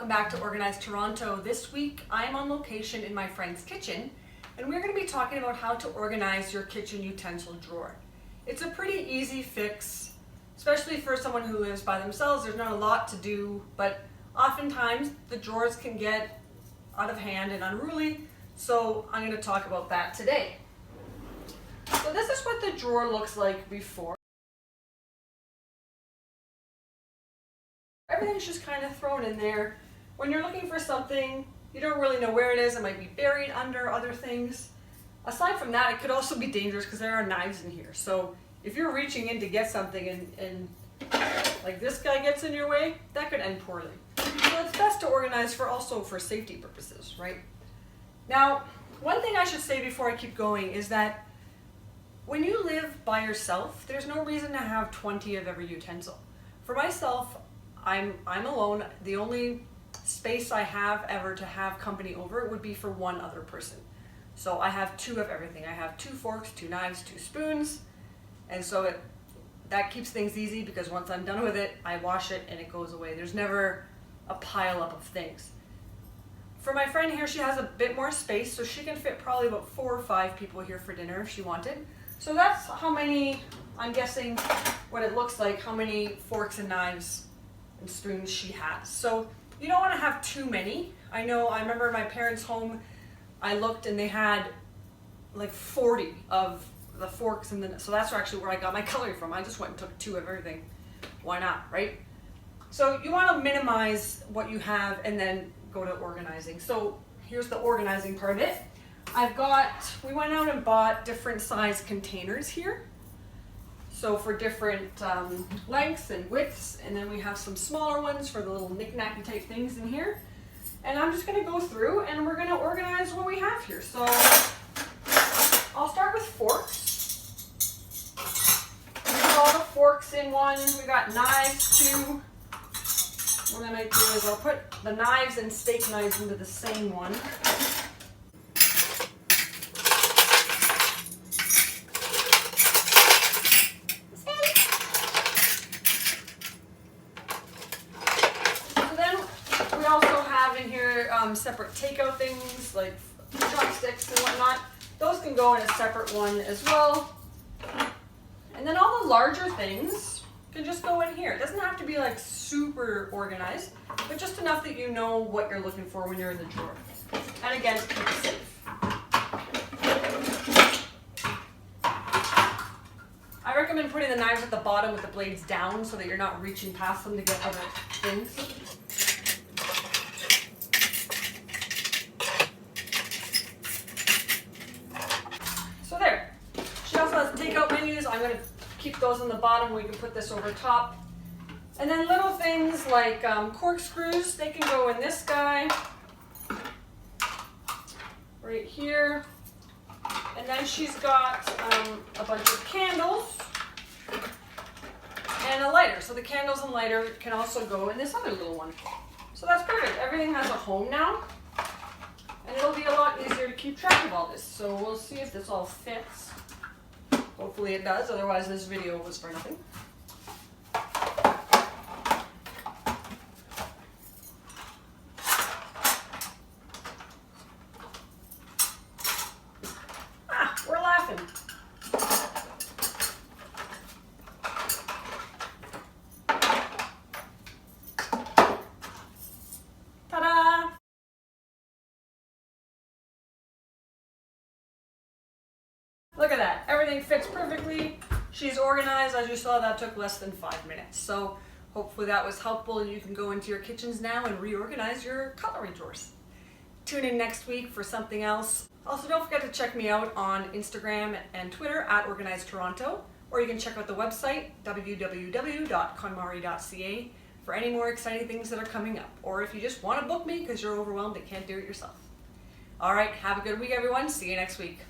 welcome back to Organized Toronto. This week I'm on location in my friend's kitchen and we're going to be talking about how to organize your kitchen utensil drawer. It's a pretty easy fix, especially for someone who lives by themselves. There's not a lot to do, but oftentimes the drawers can get out of hand and unruly, so I'm going to talk about that today. So this is what the drawer looks like before. Everything's just kind of thrown in there. When you're looking for something, you don't really know where it is. It might be buried under other things. Aside from that, it could also be dangerous because there are knives in here. So if you're reaching in to get something and like this guy gets in your way, that could end poorly. So it's best to organize also for safety purposes, right? Now, one thing I should say before I keep going is that when you live by yourself, there's no reason to have 20 of every utensil. For myself, I'm alone. The only space I have ever to have company over would be for one other person. So I have 2 of everything. I have 2 forks, 2 knives, 2 spoons. And so that keeps things easy because once I'm done with it, I wash it and it goes away. There's never a pile up of things. For my friend here, she has a bit more space, so she can fit probably about 4 or 5 people here for dinner if she wanted. So that's how many, I'm guessing what it looks like, how many forks and knives and spoons she has. So you don't want to have too many. I remember in my parents' home, I looked and they had like 40 of the forks, and so that's actually where I got my cutlery from. I just went and took 2 of everything. Why not, right? So you want to minimize what you have and then go to organizing. So here's the organizing part of it. We went out and bought different size containers here. So for different lengths and widths, and then we have some smaller ones for the little knick-knacky type things in here. And I'm just going to go through and we're going to organize what we have here. So I'll start with forks. We put all the forks in one. We got knives too. What I might do is I'll put the knives and steak knives into the same one. Separate takeout things like chopsticks and whatnot. Those can go in a separate one as well. And then all the larger things can just go in here. It doesn't have to be like super organized, but just enough that you know what you're looking for when you're in the drawer. And again, keep it safe. I recommend putting the knives at the bottom with the blades down so that you're not reaching past them to get other things. Takeout menus, I'm going to keep those on the bottom. We can put this over top. And then little things like corkscrews, they can go in this guy right here. And then she's got a bunch of candles and a lighter. So the candles and lighter can also go in this other little one. So that's perfect. Everything has a home now. And it'll be a lot easier to keep track of all this. So we'll see if this all fits. Hopefully it does, otherwise this video was for nothing. We're laughing. Ta-da! Look at that, everything fits perfectly. She's organized. As you saw, that took less than 5 minutes. So hopefully that was helpful and you can go into your kitchens now and reorganize your cutlery drawers. Tune in next week for something else. Also, don't forget to check me out on Instagram and Twitter at Organized Toronto, or you can check out the website www.konmari.ca for any more exciting things that are coming up, or if you just want to book me because you're overwhelmed and can't do it yourself. All right, have a good week everyone. See you next week.